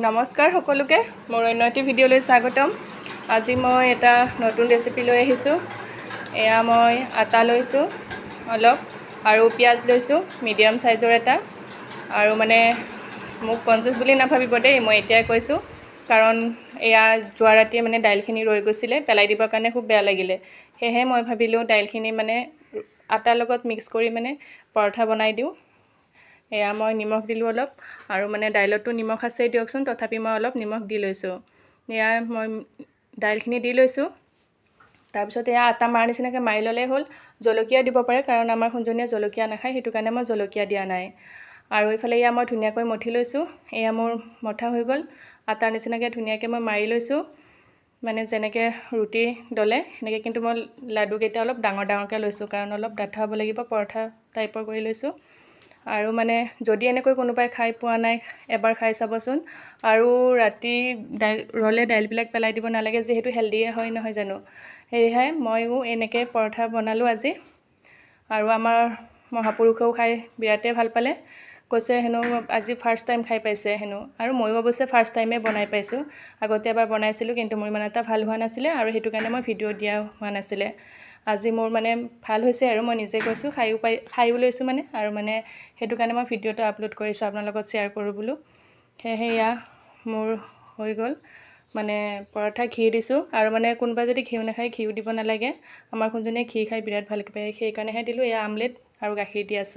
নমস্কাৰ সকলোকে মোৰ অন্য এটি ভিডিঅ'লৈ স্বাগতম। আজি মই এটা নতুন ৰেচিপি লৈ আহিছোঁ। এয়া মই আটা লৈছোঁ অলপ আৰু পিঁয়াজ লৈছোঁ মিডিয়াম সাইজৰ এটা। আৰু মানে মোক কনজুচ বুলি নাভাবিব দেই, মই এতিয়াই কৈছোঁ, কাৰণ এয়া যোৱা ৰাতি মানে দাইলখিনি ৰৈ গৈছিলে, পেলাই দিবৰ কাৰণে খুব বেয়া লাগিলে। সেয়েহে মই ভাবিলোঁ দাইলখিনি মানে আটাৰ লগত মিক্স কৰি মানে পৰঠা বনাই দিওঁ। এয়া মই নিমখ দিলোঁ অলপ, আৰু মানে দাইলতো নিমখ আছেই দিয়কচোন, তথাপি মই অলপ নিমখ দি লৈছোঁ। এয়া মই দাইলখিনি দি লৈছোঁ। তাৰপিছত এয়া আটা মাৰ নিচিনাকৈ মাৰি ল'লেই হ'ল। জলকীয়া দিব পাৰে, কাৰণ আমাৰ সোনজনীয়ে জলকীয়া নাখায়, সেইটো কাৰণে মই জলকীয়া দিয়া নাই। আৰু এইফালে এয়া মই ধুনীয়াকৈ মঠি লৈছোঁ। এয়া মোৰ মঠা হৈ গ'ল। আটাৰ নিচিনাকৈ ধুনীয়াকৈ মই মাৰি লৈছোঁ, মানে যেনেকৈ ৰুটি দলে সেনেকৈ। কিন্তু মই লাডুকেইটা অলপ ডাঙৰ ডাঙৰকৈ লৈছোঁ, কাৰণ অলপ ডাঠা হ'ব লাগিব, পৰঠা টাইপৰ কৰি লৈছোঁ। আৰু মানে যদি এনেকৈ কোনোবাই খাই পোৱা নাই, এবাৰ খাই চাবচোন। আৰু ৰাতি ৰ'লে দাইলবিলাক পেলাই দিব নালাগে, যিহেতু হেল্ডিয়ে হয় নহয় জানো। সেয়েহে ময়ো এনেকৈ পৰঠা বনালোঁ আজি। আৰু আমাৰ মহাপুৰুষেও খাই বিৰাটেই ভাল পালে, কৈছে হেনো আজি ফাৰ্ষ্ট টাইম খাই পাইছে হেনো। আৰু ময়ো অৱশ্যে ফাৰ্ষ্ট টাইমে বনাই পাইছোঁ। আগতে এবাৰ বনাইছিলোঁ, কিন্তু মোৰ ইমান এটা ভাল হোৱা নাছিলে, আৰু সেইটো কাৰণে মই ভিডিঅ' দিয়া হোৱা নাছিলে। আজি মোৰ মানে ভাল হৈছে, আৰু মই নিজে কৈছোঁ, খায়ো লৈছোঁ মানে। আৰু মানে সেইটো কাৰণে মই ভিডিঅ'টো আপলোড কৰিছোঁ, আপোনাৰ লগত শ্বেয়াৰ কৰোঁ বোলো। সেয়েহে এয়া মোৰ হৈ গ'ল মানে পৰঠা। ঘি দিছোঁ, আৰু মানে কোনোবা যদি ঘিউ নাখায় ঘিউ দিব নালাগে। আমাৰ কোনজনীয়ে ঘি খাই বিৰাট ভাল পায়, সেইকাৰণেহে দিলোঁ। এয়া আমলেট আৰু গাখীৰ দিয়া চাহ।